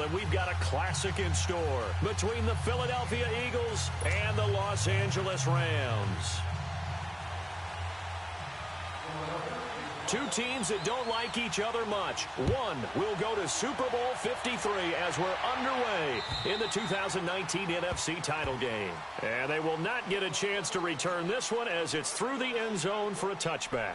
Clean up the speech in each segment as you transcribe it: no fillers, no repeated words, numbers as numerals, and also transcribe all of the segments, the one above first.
and we've got a classic in store between the Philadelphia Eagles and the Los Angeles Rams. Two teams that don't like each other much. One will go to Super Bowl 53 as we're underway in the 2019 NFC title game. And they will not get a chance to return this one as it's through the end zone for a touchback.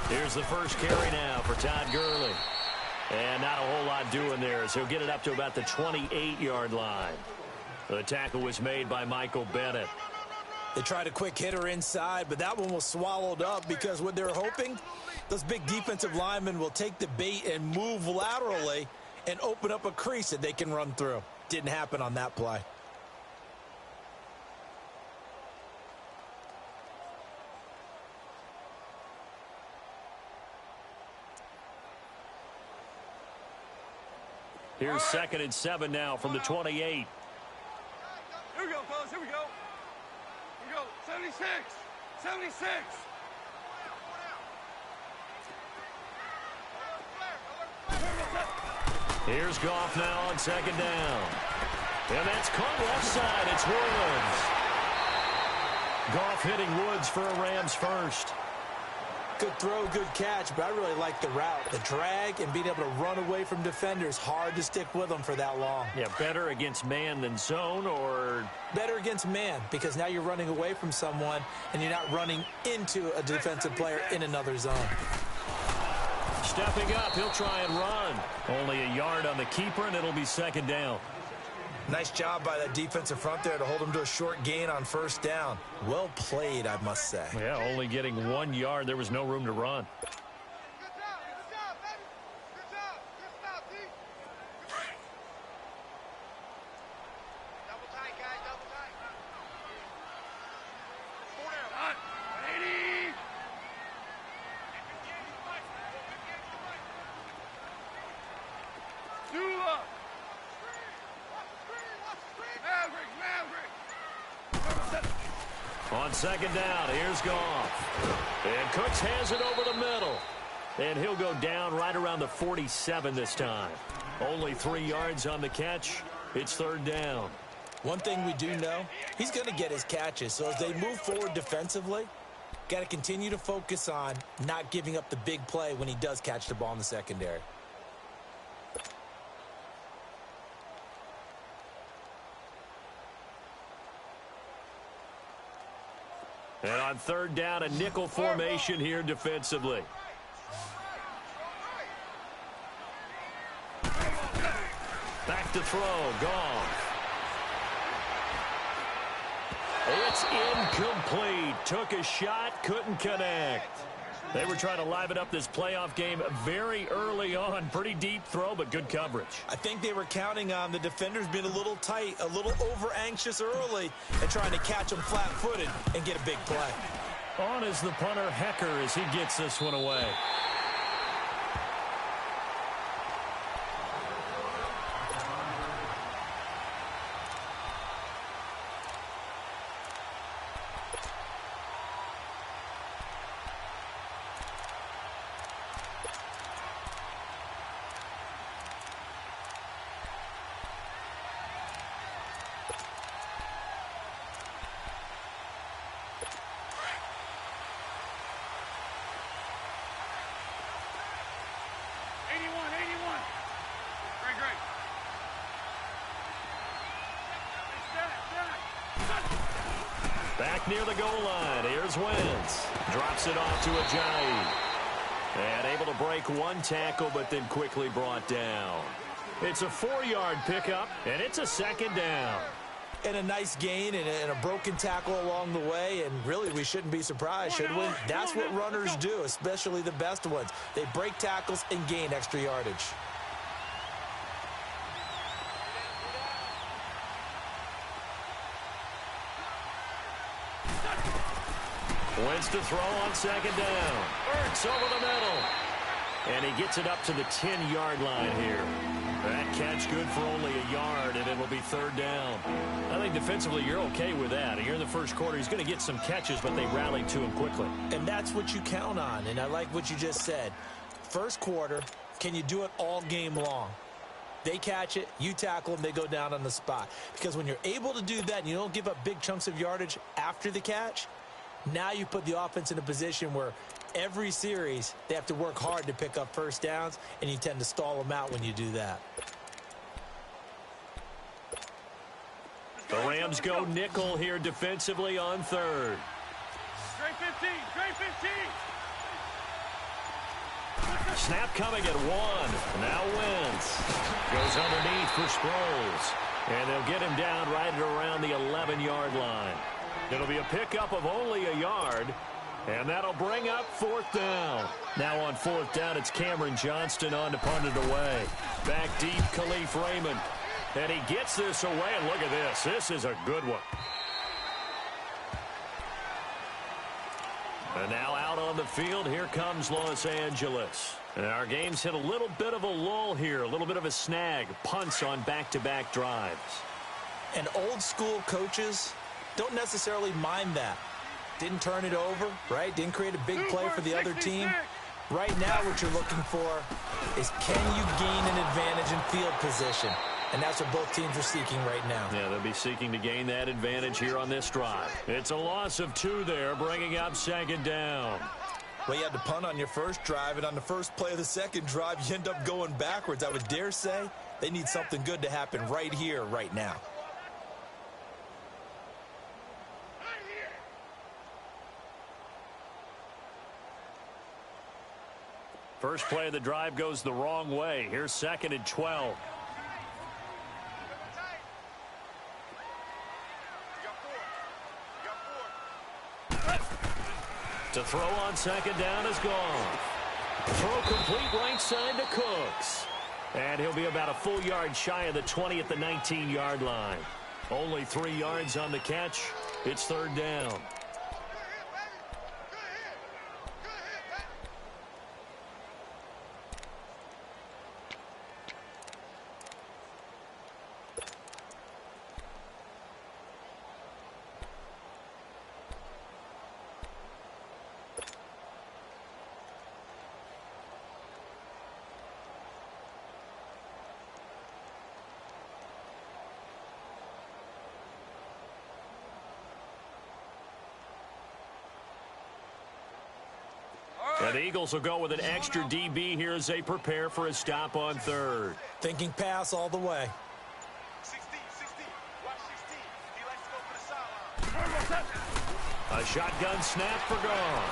Here's the first carry now for Todd Gurley. And not a whole lot doing there, so he'll get it up to about the 28-yard line. The tackle was made by Michael Bennett. They tried a quick hitter inside, but that one was swallowed up because what they're hoping, those big defensive linemen will take the bait and move laterally and open up a crease that they can run through. Didn't happen on that play. Here's 2nd and 7 now from the 28. Here we go, fellas. Here we go. Here we go. 76. 76. Here's Goff now on 2nd down. And that's caught left side. It's Woods. Goff hitting Woods for a Rams first. Good throw, good catch, but I really like the route. The drag and being able to run away from defenders. Hard to stick with them for that long. Yeah, better against man than zone, or? Better against man, because now you're running away from someone and you're not running into a defensive player in another zone. Stepping up, he'll try and run. Only a yard on the keeper, and it'll be 2nd down. Nice job by that defensive front there to hold him to a short gain on 1st down. Well played, I must say. Yeah, only getting 1 yard. There was no room to run. On 2nd down, here's Goff. And Cooks has it over the middle. And he'll go down right around the 47 this time. Only 3 yards on the catch. It's 3rd down. One thing we do know, he's going to get his catches. So as they move forward defensively, got to continue to focus on not giving up the big play when he does catch the ball in the secondary. And on 3rd down, a nickel formation here defensively. Back to throw, Goff. It's incomplete. Took a shot, couldn't connect. They were trying to liven up this playoff game very early on. Pretty deep throw, but good coverage. I think they were counting on the defenders being a little tight, a little over-anxious early, and trying to catch them flat-footed and get a big play. On is the punter, Hecker, as he gets this one away. Back near the goal line. Here's Wentz. Drops it off to Ajayi. And able to break one tackle, but then quickly brought down. It's a 4-yard pickup, and it's a 2nd down. And a nice gain and a broken tackle along the way, and really we shouldn't be surprised, should we? That's what runners do, especially the best ones. They break tackles and gain extra yardage. Wins to throw on second down. Ertz over the middle. And he gets it up to the 10-yard line here. That catch good for only a yard, and it'll be third down. I think defensively you're okay with that. Here in the first quarter, he's going to get some catches, but they rallied to him quickly. And that's what you count on, and I like what you just said. First quarter, can you do it all game long? They catch it, you tackle them, they go down on the spot. Because when you're able to do that and you don't give up big chunks of yardage after the catch, now you put the offense in a position where every series they have to work hard to pick up first downs, and you tend to stall them out when you do that. The Rams go nickel here defensively on third. Straight 15, straight 15. Snap coming at 1. Now Wentz goes underneath for Sproles. And they'll get him down right at around the 11-yard line. It'll be a pickup of only a yard. And that'll bring up fourth down. Now on fourth down, it's Cameron Johnston on to punt it away. Back deep, Khalif Raymond. And he gets this away, and look at this. This is a good one. And now out on the field, here comes Los Angeles. And our game's hit a little bit of a lull here, a little bit of a snag. Punts on back-to-back drives. And old-school coaches don't necessarily mind that. Didn't turn it over, right? Didn't create a big play for the other team. Right now, what you're looking for is, can you gain an advantage in field position? And that's what both teams are seeking right now. Yeah, they'll be seeking to gain that advantage here on this drive. It's a loss of 2 there, bringing up second down. Well, you had to punt on your first drive, and on the first play of the second drive, you end up going backwards. I would dare say they need something good to happen right here, right now. First play of the drive goes the wrong way. Here's second and 12. To throw on second down is gone. Throw complete right side to Cooks. And he'll be about a full yard shy of the 20 at the 19-yard line. Only 3 yards on the catch. It's third down. And the Eagles will go with an extra DB here as they prepare for a stop on third. Thinking pass all the way. 16, watch 16. He likes to go for the sideline. A shotgun snap for Gone.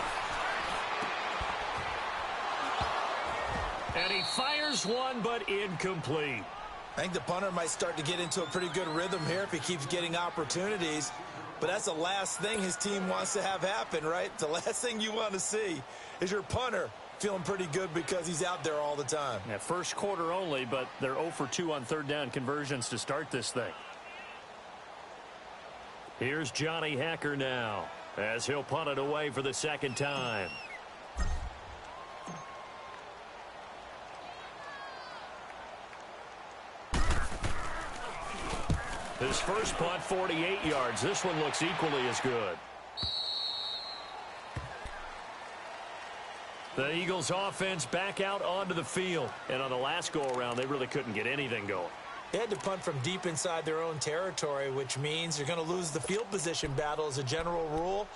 And he fires one, but incomplete. I think the punter might start to get into a pretty good rhythm here if he keeps getting opportunities. But that's the last thing his team wants to have happen, right? The last thing you want to see is your punter feeling pretty good because he's out there all the time. Yeah, first quarter only, but they're 0 for 2 on third down conversions to start this thing. Here's Johnny Hacker now as he'll punt it away for the second time. His first punt, 48 yards. This one looks equally as good. The Eagles offense back out onto the field. And on the last go-around, they really couldn't get anything going. They had to punt from deep inside their own territory, which means you're going to lose the field position battle as a general rule.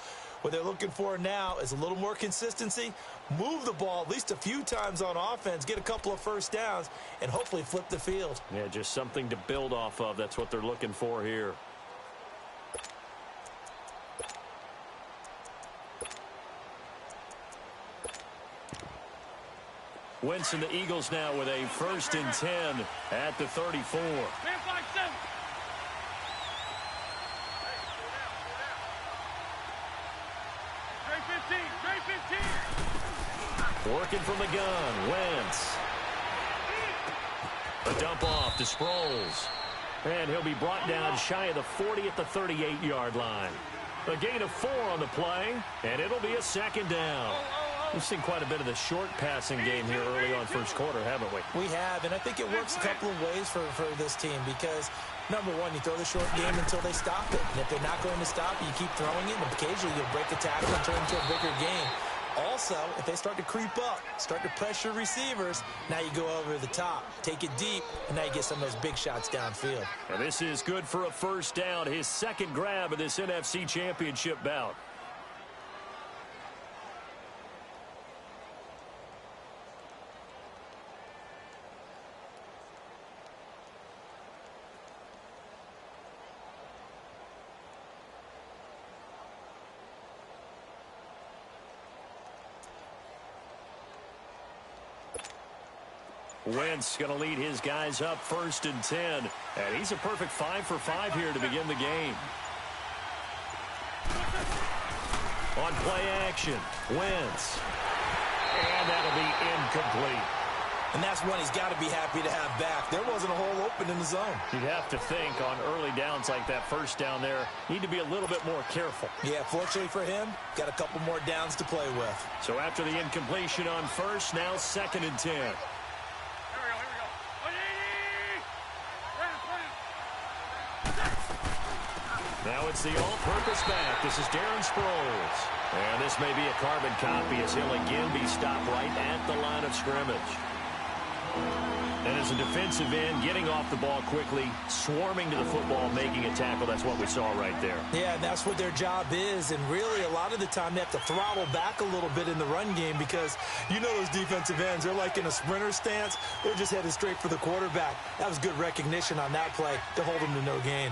What they're looking for now is a little more consistency, move the ball at least a few times on offense, get a couple of first downs, and hopefully flip the field. Yeah, just something to build off of. That's what they're looking for here. Wentz and the Eagles now with a 1st and 10 at the 34. 15. Working from the gun, Wentz. A dump off to Sproles. And he'll be brought down shy of the 40 at the 38-yard line. A gain of 4 on the play, and it'll be a second down. We've seen quite a bit of the short passing game here early on first quarter, haven't we? We have, and I think it works a couple of ways for this team because, number one, you throw the short game until they stop it. And if they're not going to stop it, you keep throwing it, and occasionally you'll break the tackle and turn it into a bigger game. Also, if they start to creep up, start to pressure receivers, now you go over the top, take it deep, and now you get some of those big shots downfield. And this is good for a first down, his second grab of this NFC Championship bout. Wentz going to lead his guys up 1st and 10. And he's a perfect 5 for 5 here to begin the game. On play action, Wentz. And that'll be incomplete. And that's one he's got to be happy to have back. There wasn't a hole open in the zone. You'd have to think on early downs like that first down there, need to be a little bit more careful. Yeah, fortunately for him, got a couple more downs to play with. So after the incompletion on first, now 2nd and 10. Now it's the all-purpose back. This is Darren Sproles. And this may be a carbon copy as he'll again be stopped right at the line of scrimmage. And as a defensive end, getting off the ball quickly, swarming to the football, making a tackle, that's what we saw right there. Yeah, and that's what their job is. And really, a lot of the time, they have to throttle back a little bit in the run game because you know those defensive ends, they're like in a sprinter stance. They're just headed straight for the quarterback. That was good recognition on that play to hold him to no gain.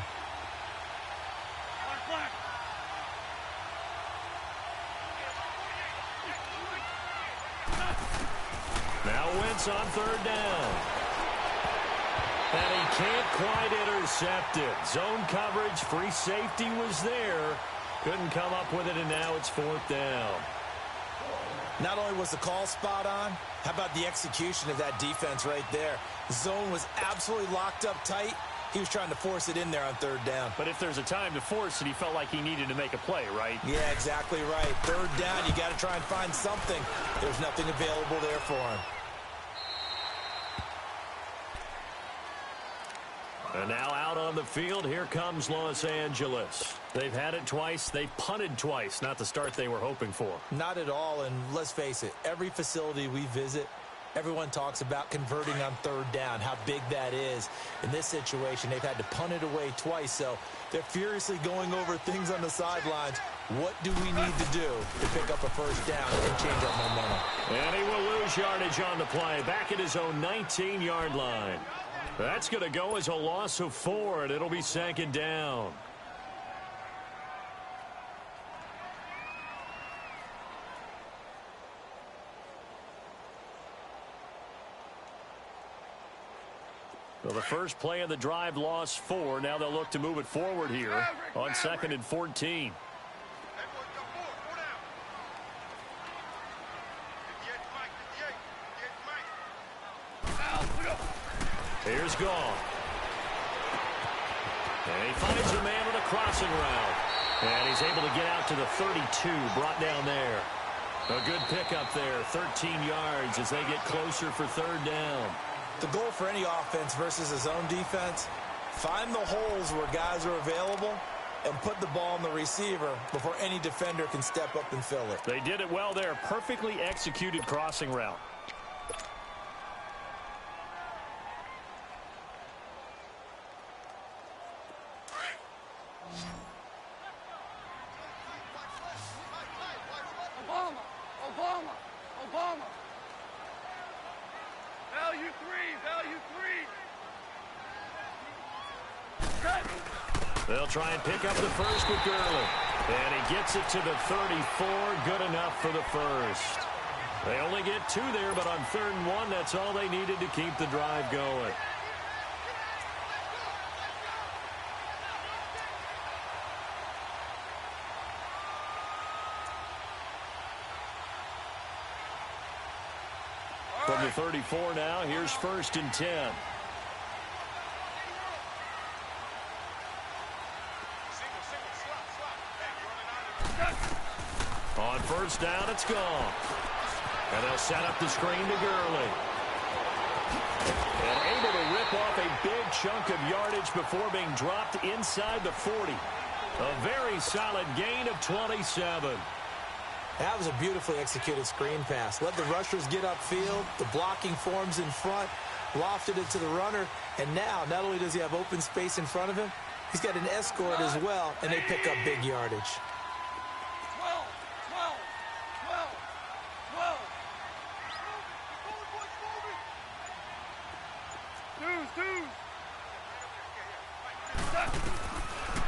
Now Wentz on 3rd down. And he can't quite intercept it. Zone coverage, free safety was there. Couldn't come up with it, and now it's 4th down. Not only was the call spot on, how about the execution of that defense right there? Zone was absolutely locked up tight. He was trying to force it in there on 3rd down. But if there's a time to force it, he felt like he needed to make a play, right? Yeah, exactly right. 3rd down, you got to try and find something. There's nothing available there for him. And now out on the field, here comes Los Angeles. They've had it twice. They've punted twice. Not the start they were hoping for. Not at all, and let's face it, every facility we visit, everyone talks about converting on 3rd down, how big that is. In this situation, they've had to punt it away twice, so they're furiously going over things on the sidelines. What do we need to do to pick up a 1st down and change our momentum? And he will lose yardage on the play, back at his own 19-yard line. That's going to go as a loss of 4, and it'll be 2nd down. Well, the first play of the drive lost 4. Now they'll look to move it forward here on 2nd and 14. Here's Gall. And he finds a man with a crossing route. And he's able to get out to the 32, brought down there. A good pickup there, 13 yards as they get closer for 3rd down. The goal for any offense versus a zone defense, find the holes where guys are available and put the ball on the receiver before any defender can step up and fill it. They did it well there. Perfectly executed crossing route. Obama. Value three. They'll try and pick up the first with Gurley. And he gets it to the 34. Good enough for the first. They only get 2 there, but on 3rd and 1, that's all they needed to keep the drive going. From the 34 now, here's 1st and 10. On 1st down, it's gone. And they'll set up the screen to Gurley. And able to rip off a big chunk of yardage before being dropped inside the 40. A very solid gain of 27. That was a beautifully executed screen pass. Let the rushers get upfield. The blocking forms in front. Lofted it to the runner. And now, not only does he have open space in front of him, he's got an escort as well, and they pick up big yardage. 12, 12, 12, 12.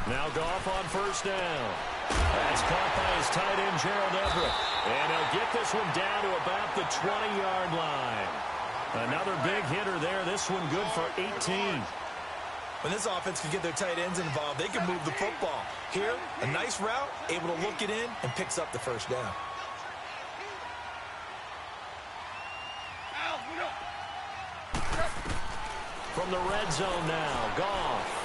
Now Goff on 1st down. That's caught by his tight end, Gerald Everett. And he'll get this one down to about the 20-yard line. Another big hitter there. This one good for 18. When this offense can get their tight ends involved, they can move the football. Here, a nice route, able to look it in, and picks up the 1st down. From the red zone now, Goff.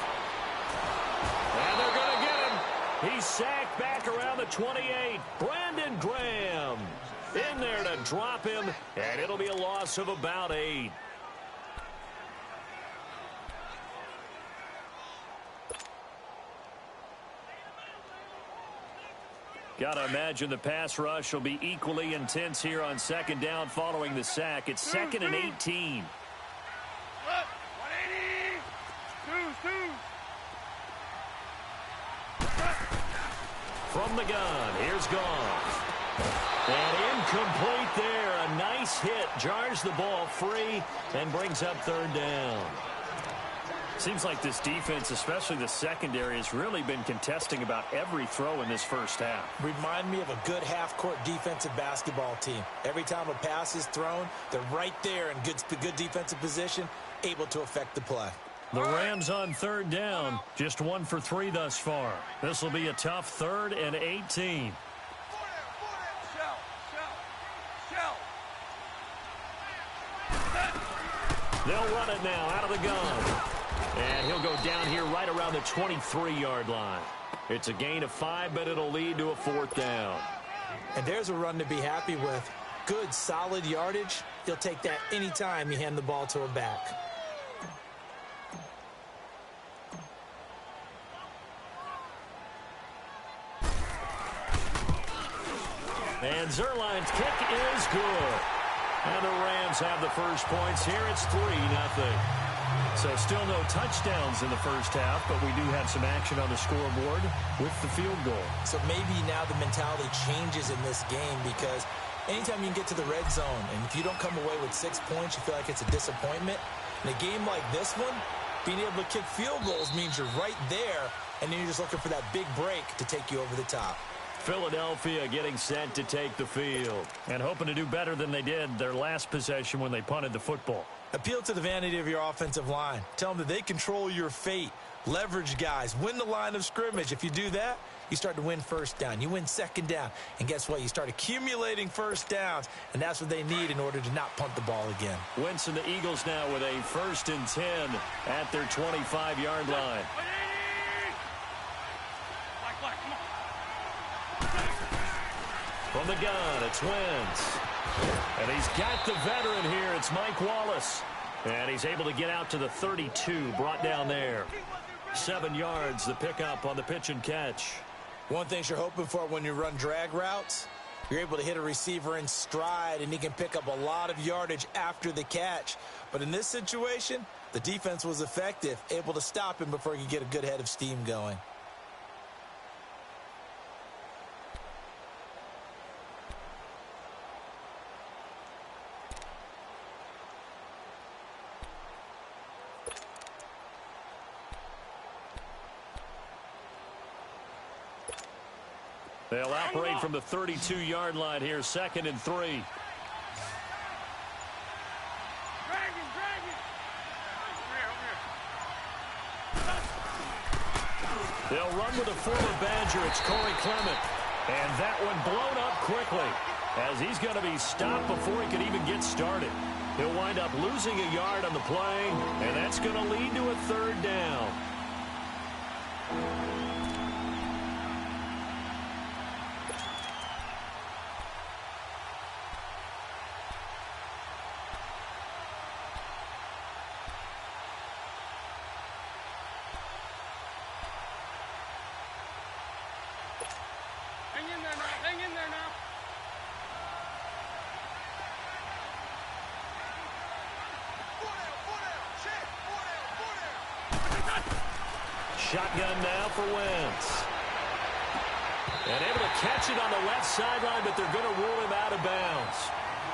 And they're going to get him. He's sacked back around the 28. Brandon Graham in there to drop him, and it'll be a loss of about 8. Got to imagine the pass rush will be equally intense here on 2nd down following the sack. It's 2nd and 18. 180. From the gun, here's Goff. And incomplete there. A nice hit. Jars the ball free and brings up 3rd down. Seems like this defense, especially the secondary, has really been contesting about every throw in this 1st half. Remind me of a good half-court defensive basketball team. Every time a pass is thrown, they're right there in good defensive position, able to affect the play. The Rams on 3rd down, just 1 for 3 thus far. This will be a tough 3rd and 18. They'll run it now out of the gun. And he'll go down here right around the 23-yard line. It's a gain of 5, but it'll lead to a 4th down. And there's a run to be happy with. Good, solid yardage. He'll take that anytime you hand the ball to a back. And Zerline's kick is good. And the Rams have the first points here. It's 3-0. So still no touchdowns in the 1st half, but we do have some action on the scoreboard with the field goal. So maybe now the mentality changes in this game, because anytime you can get to the red zone, and if you don't come away with 6 points, you feel like it's a disappointment. In a game like this one, being able to kick field goals means you're right there, and then you're just looking for that big break to take you over the top. Philadelphia getting set to take the field and hoping to do better than they did their last possession when they punted the football. Appeal to the vanity of your offensive line. Tell them that they control your fate. Leverage guys. Win the line of scrimmage. If you do that, you start to win 1st down. You win 2nd down. And guess what? You start accumulating 1st downs. And that's what they need in order to not punt the ball again. Wentz and the Eagles now with a 1st and 10 at their 25-yard line. From the gun, it's Wentz. And he's got the veteran here. It's Mike Wallace. And he's able to get out to the 32, brought down there. 7 yards, the pickup on the pitch and catch. One thing you're hoping for when you run drag routes, you're able to hit a receiver in stride, and he can pick up a lot of yardage after the catch. But in this situation, the defense was effective, able to stop him before he could get a good head of steam going. They'll operate from the 32-yard line here, 2nd and 3. They'll run with a former Badger. It's Corey Clement. And that one blown up quickly as he's going to be stopped before he can even get started. He'll wind up losing a yard on the play, and that's going to lead to a third down. Hang in there now. Hang in there now. Shotgun now for Wentz. And able to catch it on the left sideline, but they're going to rule him out of bounds.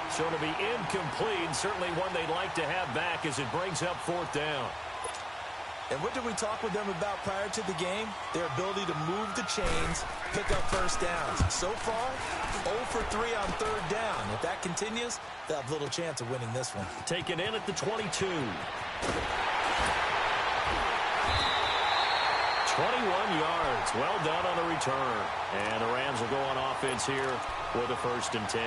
So it'll be incomplete, certainly one they'd like to have back as it brings up fourth down. And what did we talk with them about prior to the game? Their ability to move the chains, pick up first downs. So far, 0 for 3 on third down. If that continues, they'll have little chance of winning this one. Taken in at the 22. 21 yards. Well done on the return. And the Rams will go on offense here with a 1st and 10.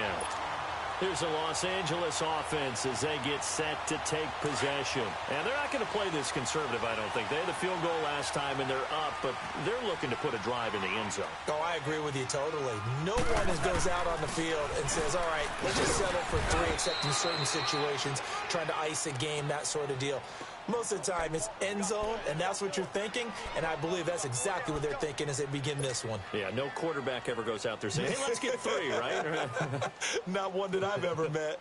Here's the Los Angeles offense as they get set to take possession. And they're not going to play this conservative, I don't think. They had the field goal last time, and they're up, but they're looking to put a drive in the end zone. Oh, I agree with you totally. No one goes out on the field and says, all right, let's just settle for 3, except in certain situations, trying to ice a game, that sort of deal. Most of the time, it's end zone, and that's what you're thinking, and I believe that's exactly what they're thinking as they begin this one. Yeah, no quarterback ever goes out there saying, hey, let's get 3, right? Not one that I've ever met.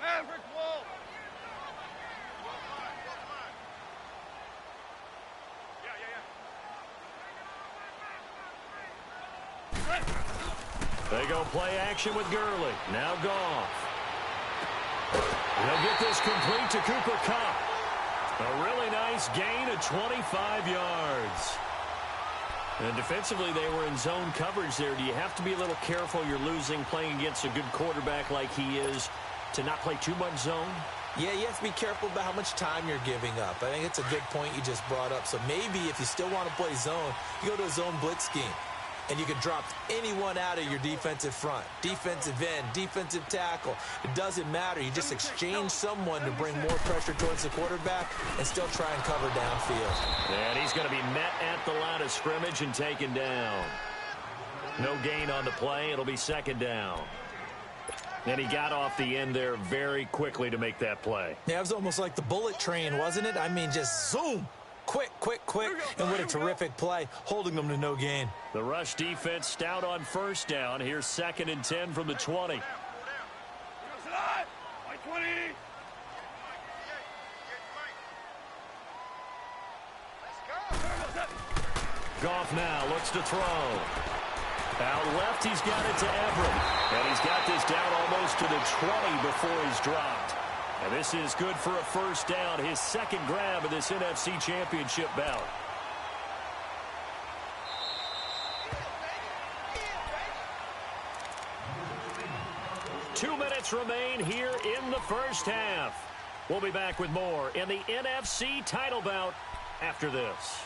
Maverick wall. They go play action with Gurley. Now Goff. They'll get this complete to Cooper Kupp. A really nice gain of 25 yards. And defensively, they were in zone coverage there. Do you have to be a little careful? You're losing playing against a good quarterback like he is to not play too much zone? Yeah, you have to be careful about how much time you're giving up. I think it's a good point you just brought up. So maybe if you still want to play zone, you go to a zone blitz scheme. And you can drop anyone out of your defensive front. Defensive end, defensive tackle. It doesn't matter. You just exchange someone to bring more pressure towards the quarterback and still try and cover downfield. And he's going to be met at the line of scrimmage and taken down. No gain on the play. It'll be 2nd down. And he got off the end there very quickly to make that play. Yeah, it was almost like the bullet train, wasn't it? I mean, just zoom. Quick, quick, quick, and what a terrific play, holding them to no gain. The rush defense stout on 1st down. Here's 2nd and 10 from the 20. By 20. Goff now looks to throw. Out left, he's got it to Everett. And he's got this down almost to the 20 before he's dropped. And this is good for a 1st down, his 2nd grab of this NFC Championship bout. Two minutes remain here in the 1st half. We'll be back with more in the NFC title bout after this.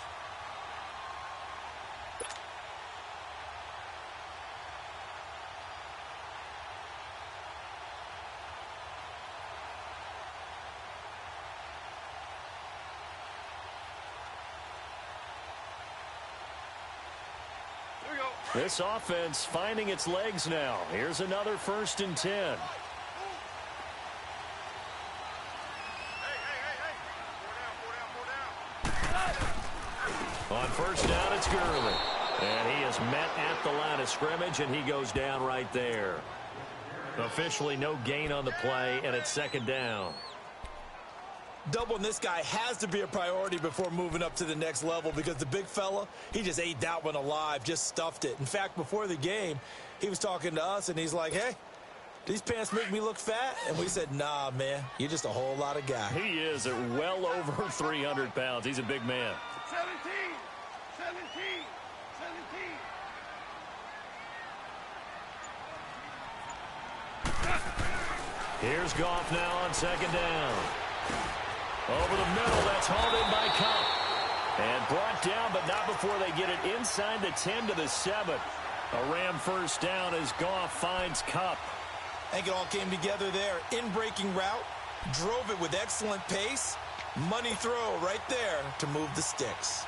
This offense finding its legs now. Here's another 1st and 10. On 1st down, it's Gurley. And he is met at the line of scrimmage, and he goes down right there. Officially no gain on the play, and it's 2nd down. Doubling this guy has to be a priority before moving up to the next level because the big fella, he just ate that one alive, just stuffed it. In fact, before the game, he was talking to us, and he's like, hey, these pants make me look fat? And we said, nah, man, you're just a whole lot of guy. He is at well over 300 pounds. He's a big man. 17. 17. 17. Here's Goff now on second down. Over the middle, that's hauled in by Kupp. And brought down, but not before they get it inside the 10 to the 7. A Ram first down as Goff finds Kupp. I think it all came together there. In-breaking route, drove it with excellent pace. Money throw right there to move the sticks.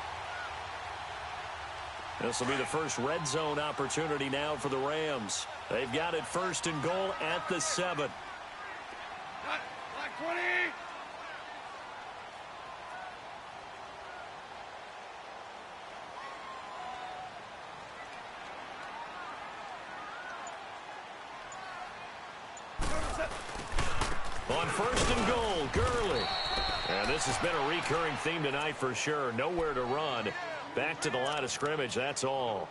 This will be the first red zone opportunity now for the Rams. They've got it first and goal at the 7. Like 20. On first and goal, Gurley. And this has been a recurring theme tonight for sure. Nowhere to run. Back to the line of scrimmage, that's all.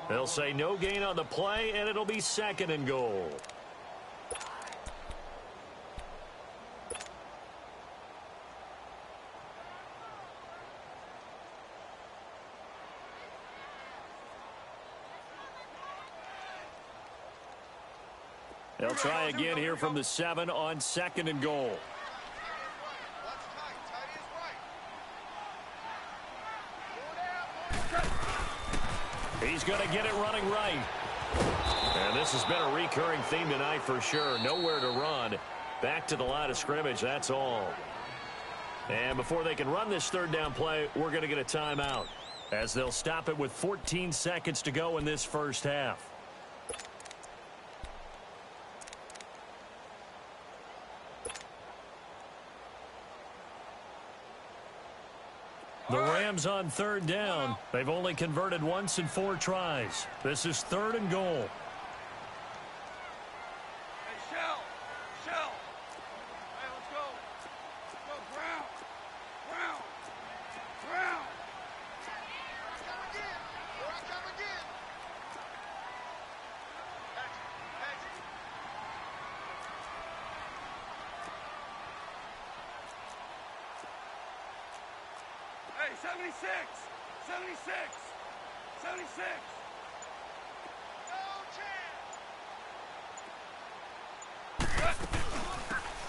They'll say no gain on the play, and it'll be second and goal. They'll try again here from the 7 on second and goal. He's going to get it running right. And this has been a recurring theme tonight for sure. Nowhere to run. Back to the line of scrimmage, that's all. And before they can run this third down play, we're going to get a timeout, as they'll stop it with 14 seconds to go in this first half. The Rams on third down. They've only converted once in 4 tries. This is third and goal. Hey, Shell. Hey, let's go. Let's go, Brown. Here I come again. Catch it. Hey, 76.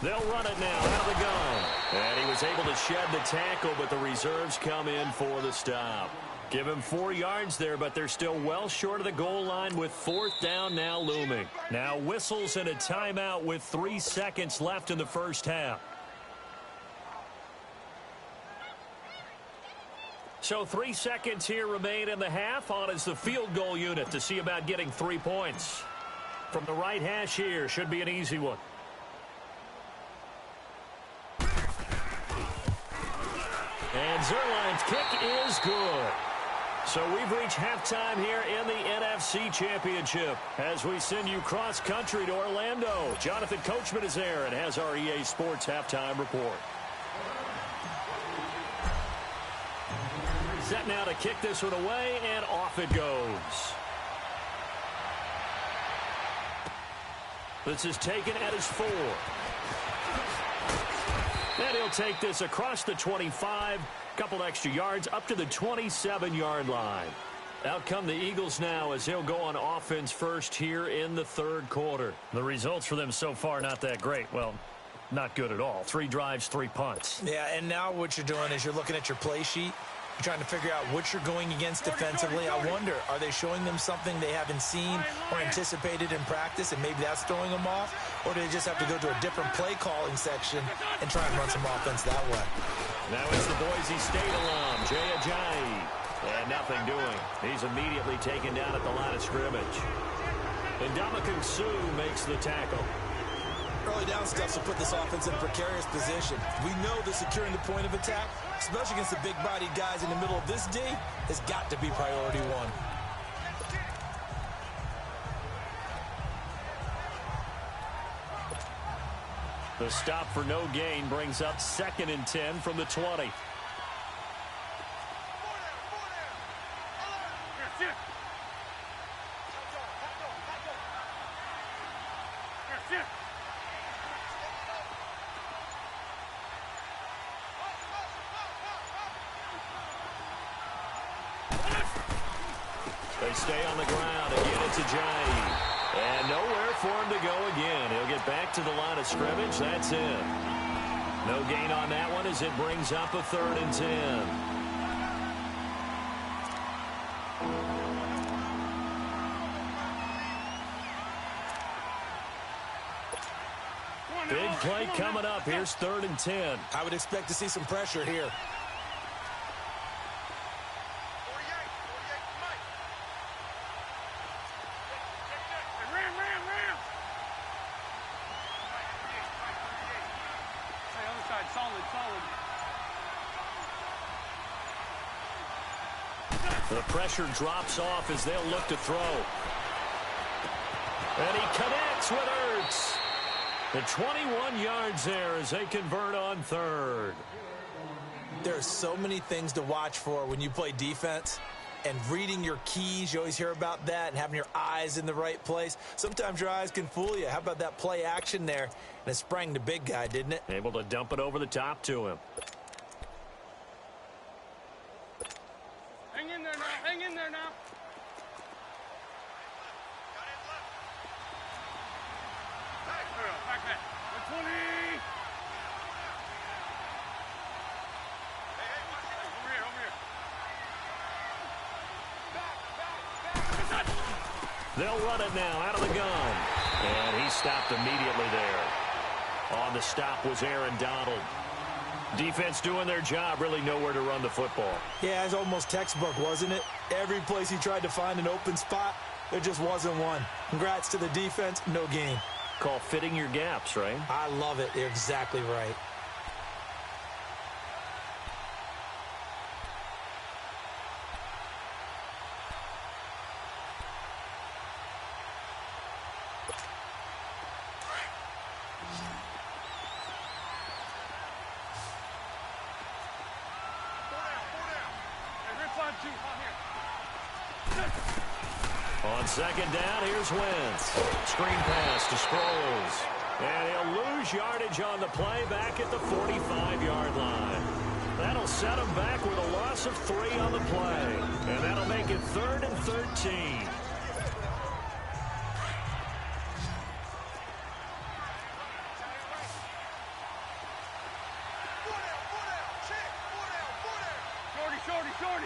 They'll run it now out of the gun. And he was able to shed the tackle, but the reserves come in for the stop. Give him 4 yards there, but they're still well short of the goal line with fourth down now looming. Now whistles and a timeout with 3 seconds left in the first half. So 3 seconds here remain in the half. On is the field goal unit to see about getting 3 points. From the right hash here, should be an easy one. And Zerline's kick is good. So we've reached halftime here in the NFC Championship as we send you cross-country to Orlando. Jonathan Coachman is there and has our EA Sports halftime report. Set now to kick this one away, and off it goes. This is taken at his 4. And he'll take this across the 25, couple extra yards up to the 27-yard line. Out come the Eagles now as they'll go on offense first here in the third quarter. The results for them so far not that great. Well, not good at all. 3 drives, 3 punts. Yeah, and now what you're doing is you're looking at your play sheet. You're trying to figure out what you're going against defensively. I wonder, are they showing them something they haven't seen or anticipated in practice, and maybe that's throwing them off? Or do they just have to go to a different play calling section and try and run some offense that way? Now it's the Boise State alum, Jay Ajayi. And nothing doing. He's immediately taken down at the line of scrimmage. And Ndamukong Suh makes the tackle. Early down stuff to put this offense in a precarious position. We know that securing the point of attack, especially against the big-bodied guys in the middle of this D, has got to be priority 1. The stop for no gain brings up 2nd and 10 from the 20. They stay on the ground. Again, it's Ajayi. And nowhere for him to go again. He'll get back to the line of scrimmage. That's it. No gain on that one as it brings up a 3rd and 10. Big play coming up. Here's 3rd and 10. I would expect to see some pressure here. The pressure drops off as they'll look to throw. And he connects with Ertz. The 21 yards there as they convert on 3rd. There are so many things to watch for when you play defense. And reading your keys, you always hear about that, and having your eyes in the right place. Sometimes your eyes can fool you. How about that play action there? And it sprang the big guy, didn't it? Able to dump it over the top to him. Hang in there now. Hang in there now. Back back. 120. Hey, watch it. Over here, over here. Back. They'll run it now out of the gun. And he stopped immediately there. On the stop was Aaron Donald. Defense doing their job, really nowhere to run the football. Yeah, it's almost textbook, wasn't it? Every place he tried to find an open spot, there just wasn't one. Congrats to the defense, no gain. Call fitting your gaps, right? I love it. You're exactly right. On 2nd down, here's Wentz. Screen pass to Sproles. And he'll lose yardage on the play back at the 45-yard line. That'll set him back with a loss of 3 on the play. And that'll make it 3rd and 13. Shorty.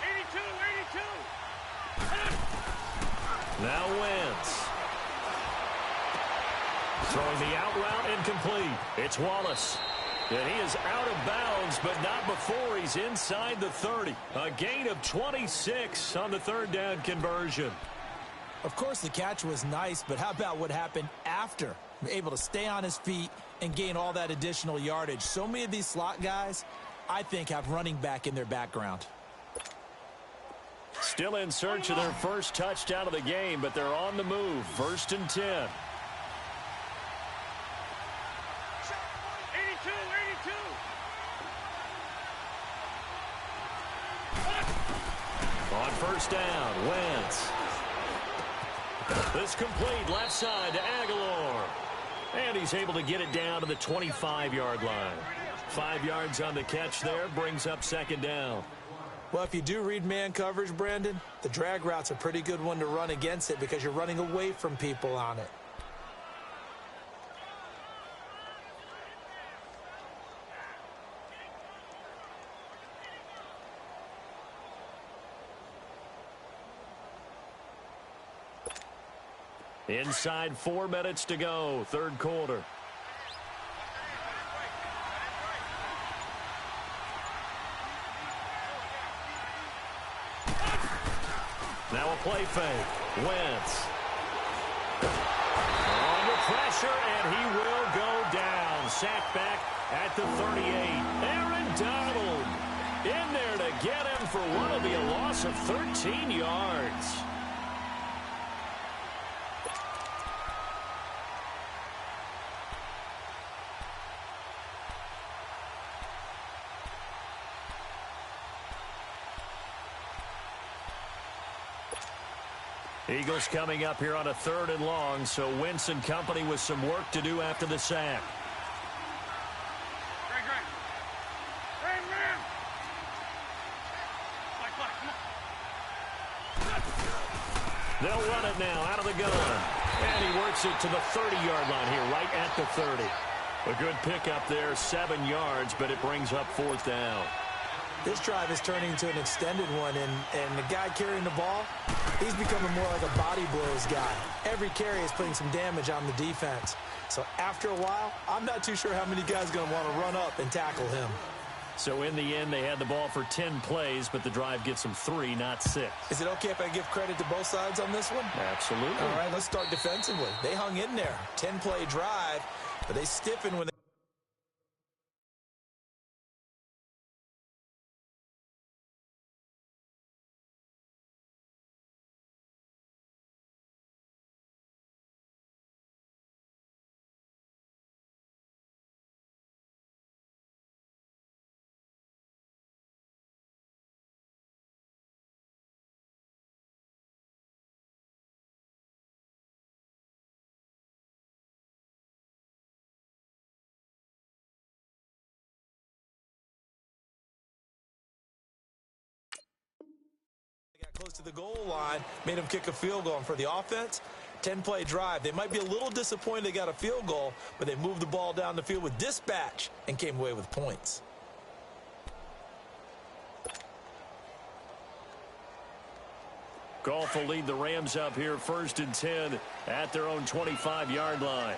82. Now Wentz. Throwing the out route incomplete. It's Wallace. And he is out of bounds, but not before he's inside the 30. A gain of 26 on the 3rd down conversion. Of course, the catch was nice, but how about what happened after? Able to stay on his feet and gain all that additional yardage. So many of these slot guys, I think, have running back in their background. Still in search of their first touchdown of the game, but they're on the move. 1st and 10. 82. On 1st down, Wentz. This complete left side to Aguilar. And he's able to get it down to the 25-yard line. 5 yards on the catch there, brings up 2nd down. Well, if you do read man coverage, Brandon, the drag route's a pretty good one to run against it because you're running away from people on it. Inside 4 minutes to go, 3rd quarter. Now a play fake. Wentz. Under pressure, and he will go down. Sacked back at the 38. Aaron Donald in there to get him for what will be a loss of 13 yards. Eagles coming up here on a 3rd and long, so Wentz and company with some work to do after the sack. Ram. Come on. They'll run it now out of the gun. And he works it to the 30-yard line here, right at the 30. A good pickup there, 7 yards, but it brings up 4th down. This drive is turning into an extended one, and the guy carrying the ball, he's becoming more like a body blows guy. Every carry is putting some damage on the defense. So after a while, I'm not too sure how many guys are going to want to run up and tackle him. So in the end, they had the ball for 10 plays, but the drive gets them 3, not 6. Is it okay if I give credit to both sides on this one? Absolutely. All right, let's start defensively. They hung in there. 10-play drive, but they stiffened when they... got close to the goal line, made him kick a field goal. And for the offense, 10-play drive. They might be a little disappointed they got a field goal, but they moved the ball down the field with dispatch and came away with points. Goff will lead the Rams up here 1st and 10 at their own 25-yard line.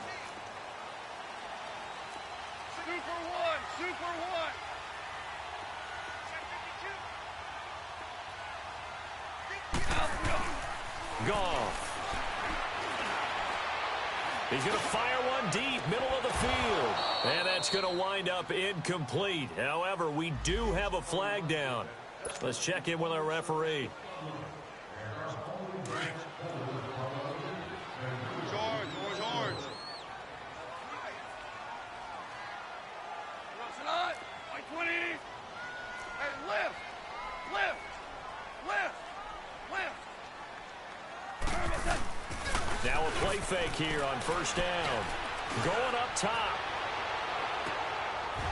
Super one. Goff. He's going to fire one deep, middle of the field. And that's going to wind up incomplete. However, we do have a flag down. Let's check in with our referee. Orange. Tonight, like 20. Hey, lift. Now a play fake here on 1st down. Going up top.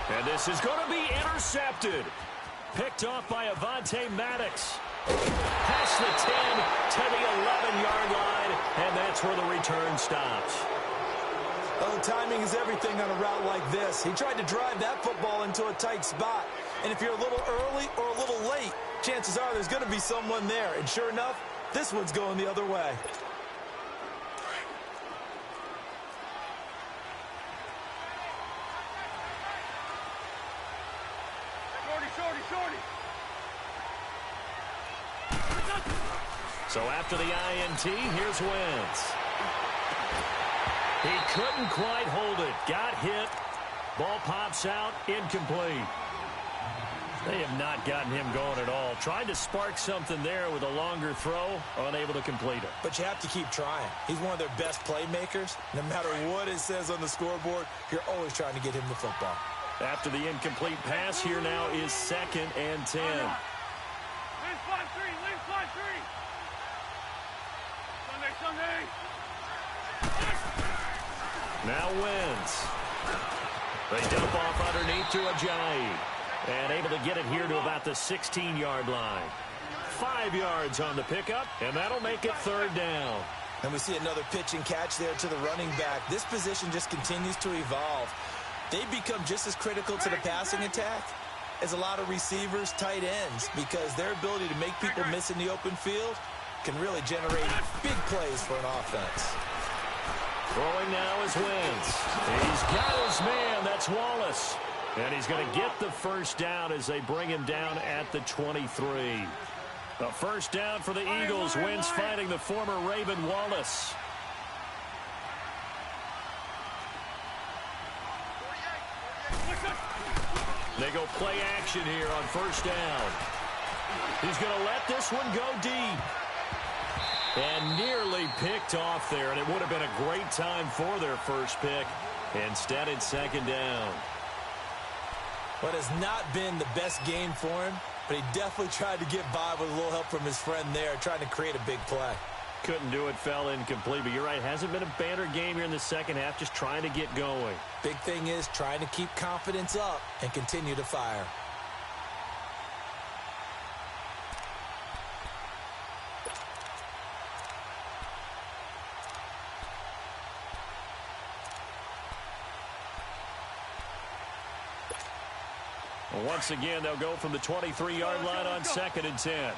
And this is going to be intercepted. Picked off by Avonte Maddox. Past the 10 to the 11-yard line, and that's where the return stops. Oh, timing is everything on a route like this. He tried to drive that football into a tight spot. And if you're a little early or a little late, chances are there's going to be someone there. And sure enough, this one's going the other way. Shorty. So after the INT, here's Wentz. He couldn't quite hold it. Got hit. Ball pops out. Incomplete. They have not gotten him going at all. Tried to spark something there with a longer throw. Unable to complete it. But you have to keep trying. He's one of their best playmakers. No matter what it says on the scoreboard, you're always trying to get him the football. After the incomplete pass, here now is 2nd and 10. Leave 5-3. Sunday. Now Wentz. They dump off underneath to Ajayi. And able to get it here to about the 16-yard line. 5 yards on the pickup, and that'll make it 3rd down. And we see another pitch and catch there to the running back. This position just continues to evolve. They become just as critical to the passing attack as a lot of receivers, tight ends, because their ability to make people miss in the open field can really generate big plays for an offense. Throwing now is Wentz. He's got his man. That's Wallace. And he's going to get the 1st down as they bring him down at the 23. A 1st down for the Eagles. Wentz fighting the former Raven Wallace. They go play action here on 1st down. He's going to let this one go deep. And nearly picked off there, and it would have been a great time for their first pick. Instead, it's 2nd down. What has not been the best game for him, but he definitely tried to get by with a little help from his friend there, trying to create a big play. Couldn't do it, fell incomplete, but you're right, hasn't been a banner game here in the second half, just trying to get going. Big thing is trying to keep confidence up and continue to fire. Once again, they'll go from the 23-yard line on 2nd and 10.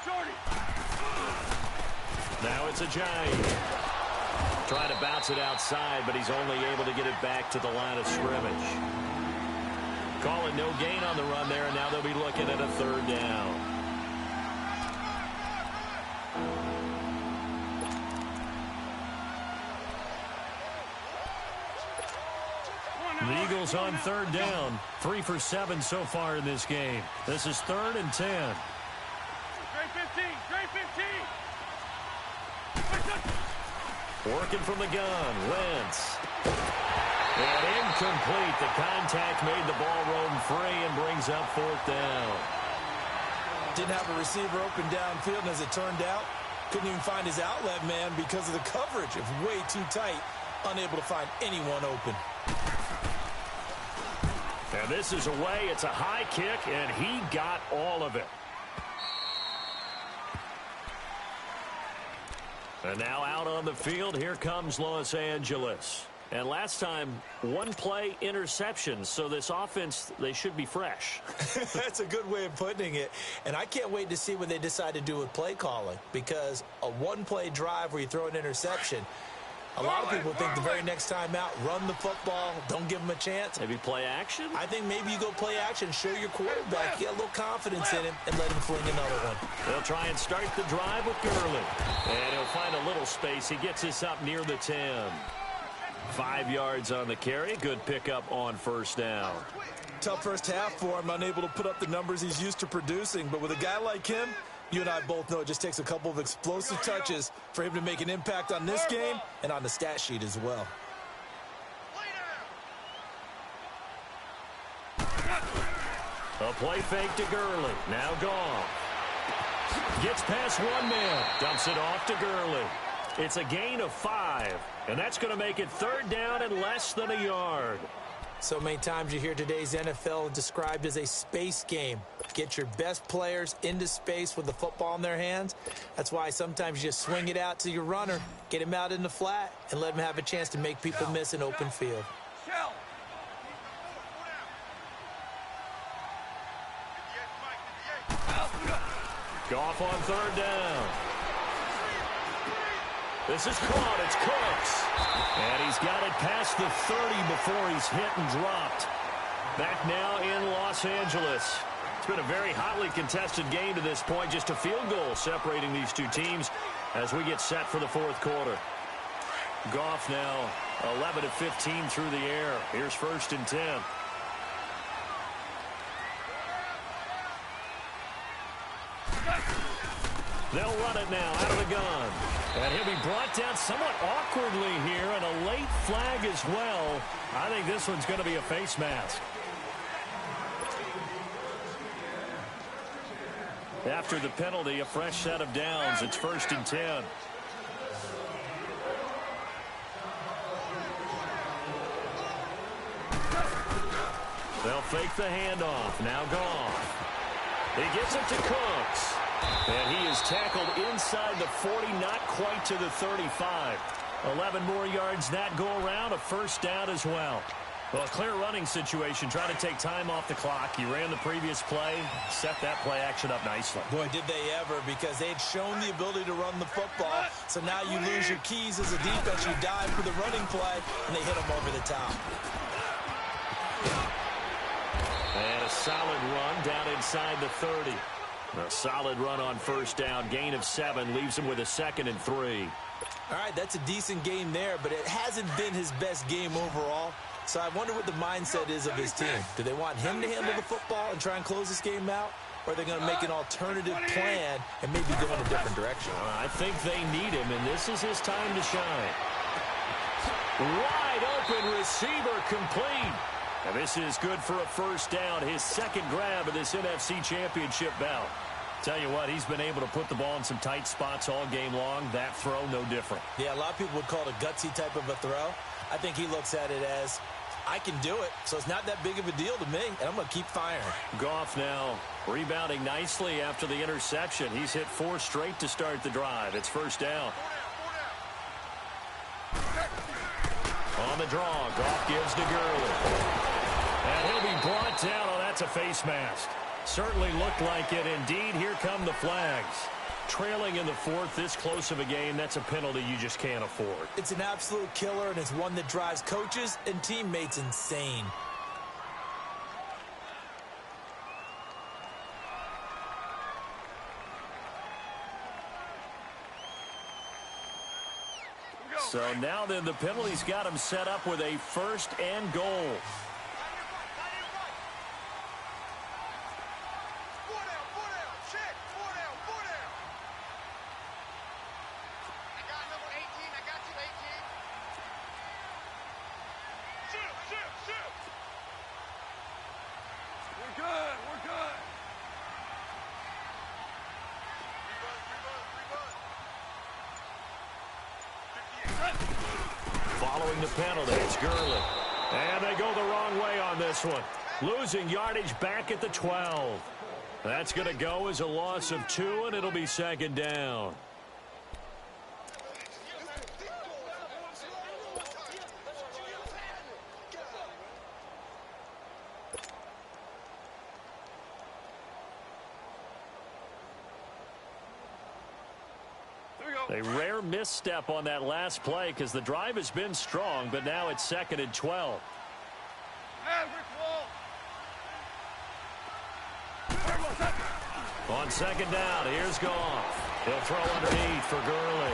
Shorty. Now it's a Giant. Trying to bounce it outside, but he's only able to get it back to the line of scrimmage. Call it no gain on the run there, and now they'll be looking at a 3rd down. The Eagles on 3rd down. 3 for 7 so far in this game. This is 3rd and 10. Great 15. Working from the gun. Wentz. And incomplete. The contact made the ball roam free and brings up 4th down. Didn't have a receiver open downfield, and as it turned out, couldn't even find his outlet man because of the coverage. It was way too tight. Unable to find anyone open. And this is away. It's a high kick, and he got all of it. And now out on the field, here comes Los Angeles. And last time, 1-play interception. So this offense, they should be fresh. That's a good way of putting it. And I can't wait to see what they decide to do with play calling. Because a 1-play drive where you throw an interception, a lot of people think the very next time out, run the football, don't give them a chance. Maybe play action? I think maybe you go play action, show your quarterback, get a little confidence in him, and let him fling another one. They'll try and start the drive with Gurley. And he'll find a little space. He gets us up near the 10. 5 yards on the carry. Good pickup on 1st down. Tough first half for him, unable to put up the numbers he's used to producing. But with a guy like him, you and I both know it just takes a couple of explosive touches for him to make an impact on this game and on the stat sheet as well. A play fake to Gurley. Now gone. Gets past one man. Dumps it off to Gurley. It's a gain of 5. And that's going to make it 3rd down and less than a yard. So many times you hear today's NFL described as a space game. Get your best players into space with the football in their hands. That's why sometimes you just swing it out to your runner, get him out in the flat, and let him have a chance to make people miss an open field. Goff on 3rd down. This is caught. It's Cooks. And he's got it past the 30 before he's hit and dropped. Back now in Los Angeles. It's been a very hotly contested game to this point. Just a field goal separating these two teams as we get set for the 4th quarter. Goff now 11 of 15 through the air. Here's 1st and 10. They'll run it now out of the gun. And he'll be brought down somewhat awkwardly here, and a late flag as well. I think this one's going to be a face mask. After the penalty, a fresh set of downs. It's 1st and 10. They'll fake the handoff. Now Goff. He gets it to Cooks. And he is tackled inside the 40, not quite to the 35. 11 more yards that go around, a 1st down as well. Well, a clear running situation, trying to take time off the clock. He ran the previous play, set that play action up nicely. Boy, did they ever, because they'd shown the ability to run the football. So now you lose your keys as a defense. You dive for the running play, and they hit him over the top. And a solid run down inside the 30. A solid run on 1st down. Gain of 7 leaves him with a 2nd and 3. All right, that's a decent game there, but it hasn't been his best game overall. So I wonder what the mindset is of his team. Do they want him to handle the football and try and close this game out? Or are they going to make an alternative plan and maybe go in a different direction? I think they need him, and this is his time to shine. Wide open receiver complete. And this is good for a 1st down, his 2nd grab of this NFC Championship bout. Tell you what, he's been able to put the ball in some tight spots all game long. That throw, no different. Yeah, a lot of people would call it a gutsy type of a throw. I think he looks at it as, I can do it, so it's not that big of a deal to me, and I'm going to keep firing. Goff now rebounding nicely after the interception. He's hit 4 straight to start the drive. It's 1st down. On the draw, Goff gives to Gurley. And he'll be brought down. Oh, that's a face mask. Certainly looked like it. Indeed, here come the flags. Trailing in the fourth, this close of a game, that's a penalty you just can't afford. It's an absolute killer, and it's one that drives coaches and teammates insane. So now then the penalty's got him set up with a first and goal. Following the penalty, it's Gurley. And they go the wrong way on this one. Losing yardage back at the 12. That's going to go as a loss of 2, and it'll be second down. A rare misstep on that last play because the drive has been strong, but now it's second and 12. On second down, here's Goff. He'll throw underneath for Gurley.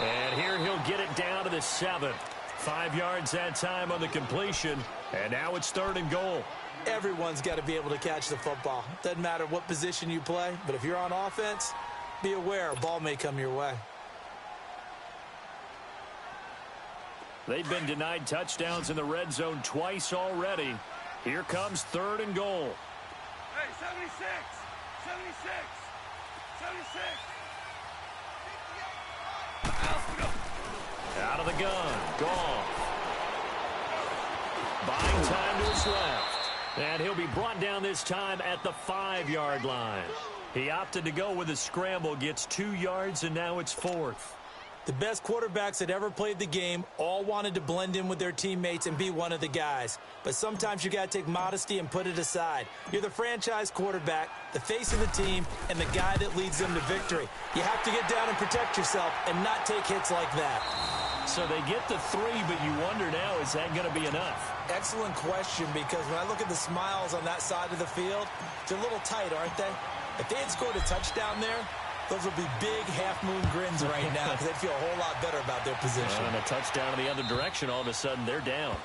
And here he'll get it down to the 7. 5 yards that time on the completion, and now it's third and goal. Everyone's got to be able to catch the football. Doesn't matter what position you play, but if you're on offense, be aware a ball may come your way. They've been denied touchdowns in the red zone twice already. Here comes third and goal. Hey, 76, 76, 76. Out of the gun, Goff. Buying time to his left. And he'll be brought down this time at the 5-yard line. He opted to go with a scramble, gets 2 yards, and now it's fourth. The best quarterbacks that ever played the game all wanted to blend in with their teammates and be one of the guys. But sometimes you got to take modesty and put it aside. You're the franchise quarterback, the face of the team, and the guy that leads them to victory. You have to get down and protect yourself and not take hits like that. So they get the 3, but you wonder now, is that going to be enough? Excellent question, because when I look at the smiles on that side of the field, they're a little tight, aren't they? If they had scored a touchdown there, those would be big half-moon grins right now because they'd feel a whole lot better about their position. And a touchdown in the other direction, all of a sudden they're down.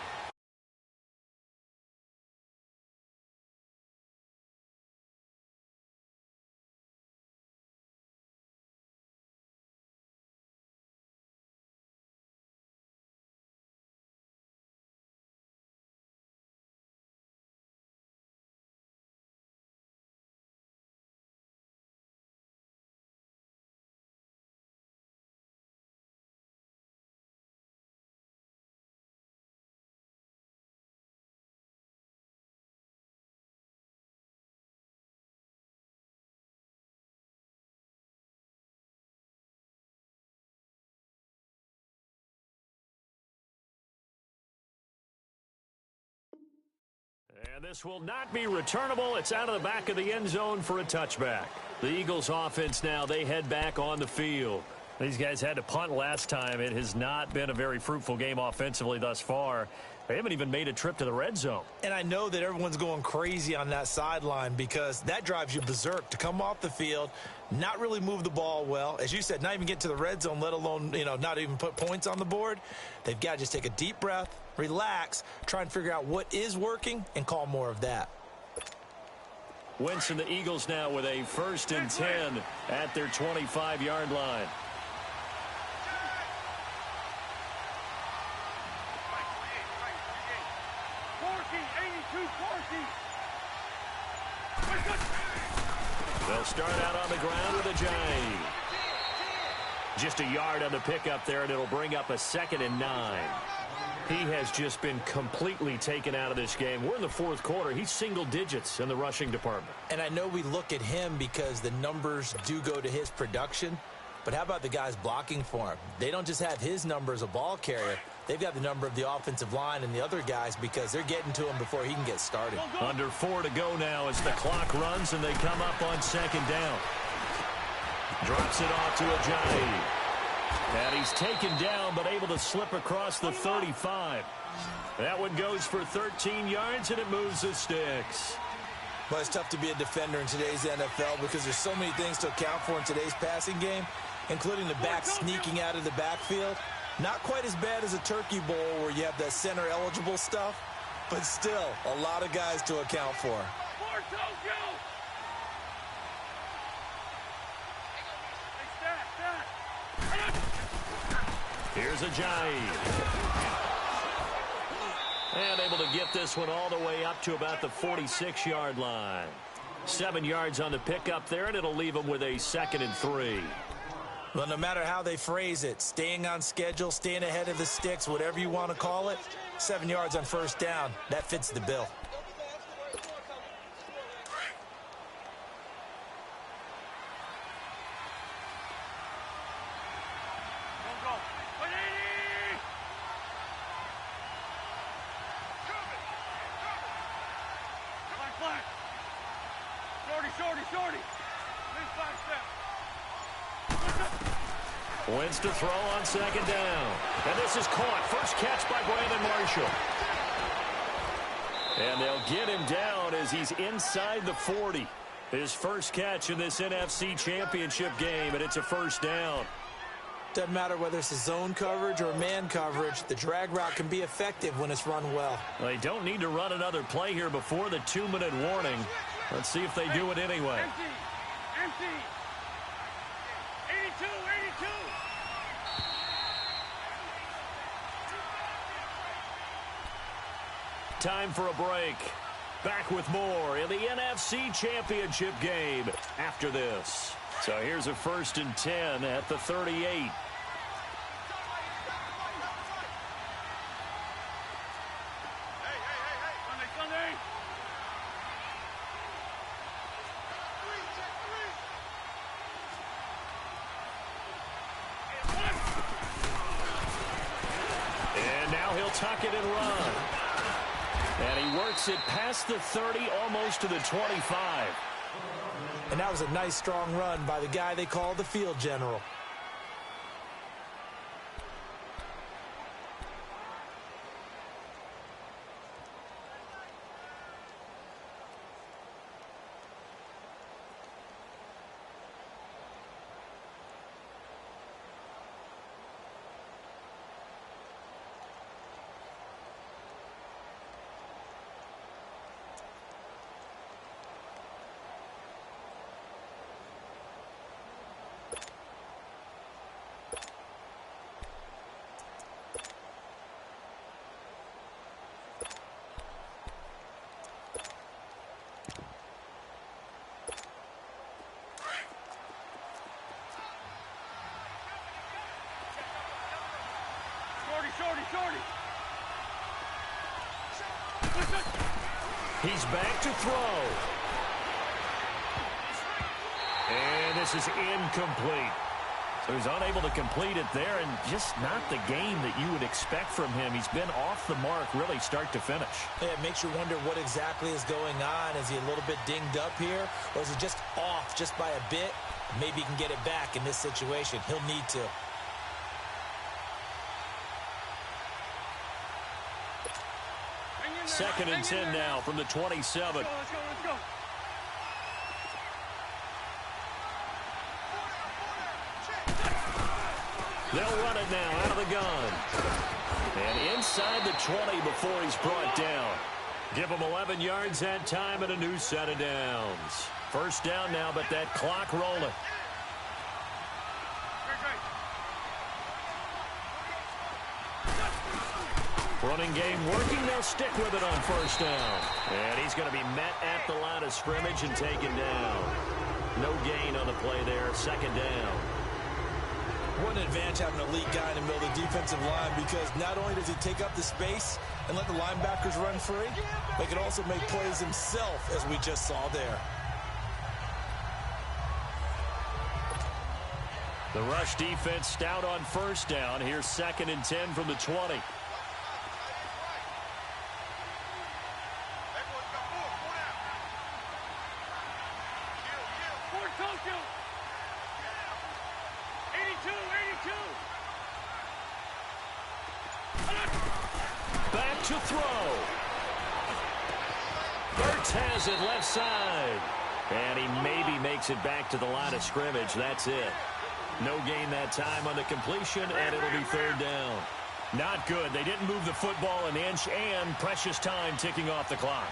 And this will not be returnable. It's out of the back of the end zone for a touchback. The Eagles offense now, they head back on the field. These guys had to punt last time. It has not been a very fruitful game offensively thus far. They haven't even made a trip to the red zone. And I know that everyone's going crazy on that sideline because that drives you berserk to come off the field, not really move the ball well. As you said, not even get to the red zone, let alone, not even put points on the board. They've got to just take a deep breath, relax, try and figure out what is working, and call more of that. Wentz and the Eagles now with a 1st and 10 at their 25-yard line. They'll start out on the ground with a jive. Just a yard on the pickup there, and it'll bring up a 2nd and 9. He has just been completely taken out of this game. We're in the 4th quarter. He's single digits in the rushing department. And I know we look at him because the numbers do go to his production. But how about the guys blocking for him? They don't just have his number as a ball carrier. they've got the number of the offensive line and the other guys because they're getting to him before he can get started. Under 4 to go now as the clock runs and they come up on second down. Drops it off to Ajayi. And he's taken down but able to slip across the 35. That one goes for 13 yards and it moves the sticks. Well, it's tough to be a defender in today's NFL because there's so many things to account for in today's passing game, including the back sneaking out of the backfield. Not quite as bad as a turkey bowl where you have that center-eligible stuff, but still a lot of guys to account for. Here's Ajayi. And able to get this one all the way up to about the 46-yard line. 7 yards on the pickup there, and it'll leave them with a 2nd and 3. Well, no matter how they phrase it, staying on schedule, staying ahead of the sticks, whatever you want to call it, 7 yards on first down, that fits the bill. Shorty. Wins to throw on second down. And this is caught. First catch by Brandon Marshall. And they'll get him down as he's inside the 40. His first catch in this NFC Championship game, and it's a first down. Doesn't matter whether it's a zone coverage or man coverage, the drag route can be effective when it's run well. They don't need to run another play here before the 2-minute warning. Let's see if they do it anyway. Empty. 82. Time for a break. Back with more in the NFC Championship game after this. So here's a 1st and 10 at the 38. Sunday. And now he'll tuck it and run. And he works it past the 30, almost to the 25. And that was a nice, strong run by the guy they call the field general. Shorty. He's back to throw. And this is incomplete. So he's unable to complete it there, and just not the game that you would expect from him. He's been off the mark really start to finish. Yeah, it makes you wonder what exactly is going on. Is he a little bit dinged up here, or is he just off just by a bit? Maybe he can get it back in this situation. He'll need to. Second and 10 now from the 27. Let's go. They'll run it now out of the gun. And inside the 20 before he's brought down. Give him 11 yards that time and a new set of downs. First down now, but that clock rolling. Running game working. They'll stick with it on first down. And he's going to be met at the line of scrimmage and taken down. No gain on the play there. Second down. What an advantage having an elite guy in the middle of the defensive line, because not only does he take up the space and let the linebackers run free, but he can also make plays himself, as we just saw there. The rush defense stout on first down. Here's 2nd and 10 from the 20. Back to throw. Burks has it left side. And he maybe makes it back to the line of scrimmage. That's it. No gain that time on the completion, and it'll be 3rd down. Not good. They didn't move the football an inch, and precious time ticking off the clock.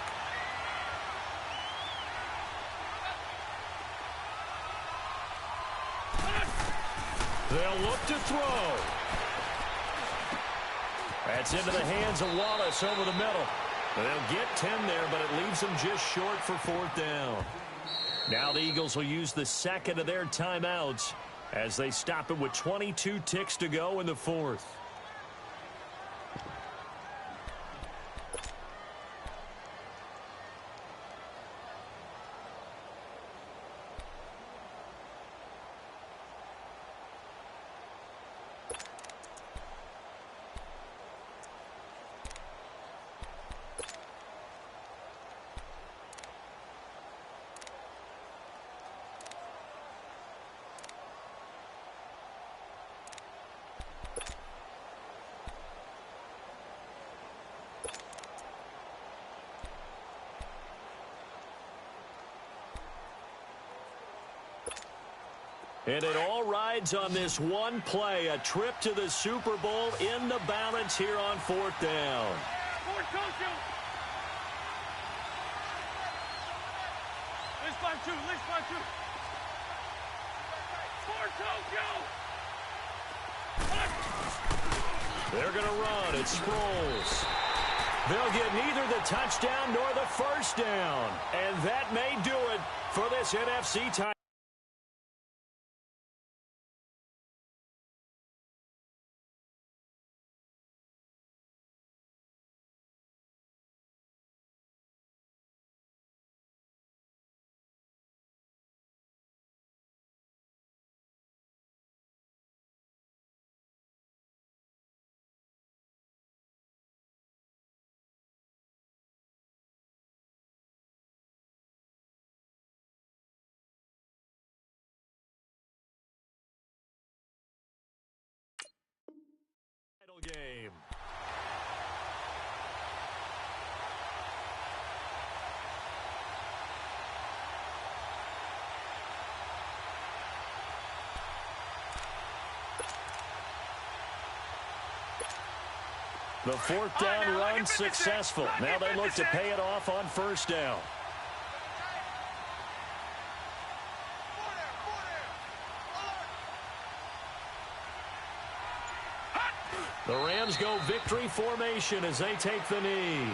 They'll look to throw. That's into the hands of Wallace over the middle. They'll get 10 there, but it leaves them just short for 4th down. Now the Eagles will use the 2nd of their timeouts as they stop it with 22 ticks to go in the 4th. And it all rides on this one play, a trip to the Super Bowl in the balance here on 4th down. They're going to run. It's Sproles. They'll get neither the touchdown nor the 1st down. And that may do it for this NFC title. Game. The 4th down run successful. Now they look to pay it off on 1st down. The Rams go victory formation as they take the knee.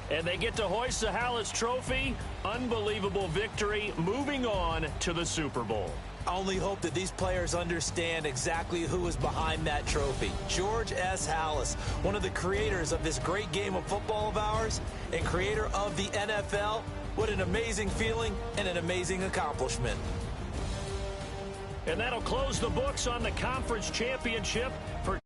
And they get to hoist the Hallis Trophy. Unbelievable victory, moving on to the Super Bowl. I only hope that these players understand exactly who is behind that trophy. George S. Hallis, one of the creators of this great game of football of ours and creator of the NFL. What an amazing feeling and an amazing accomplishment. And that'll close the books on the conference championship for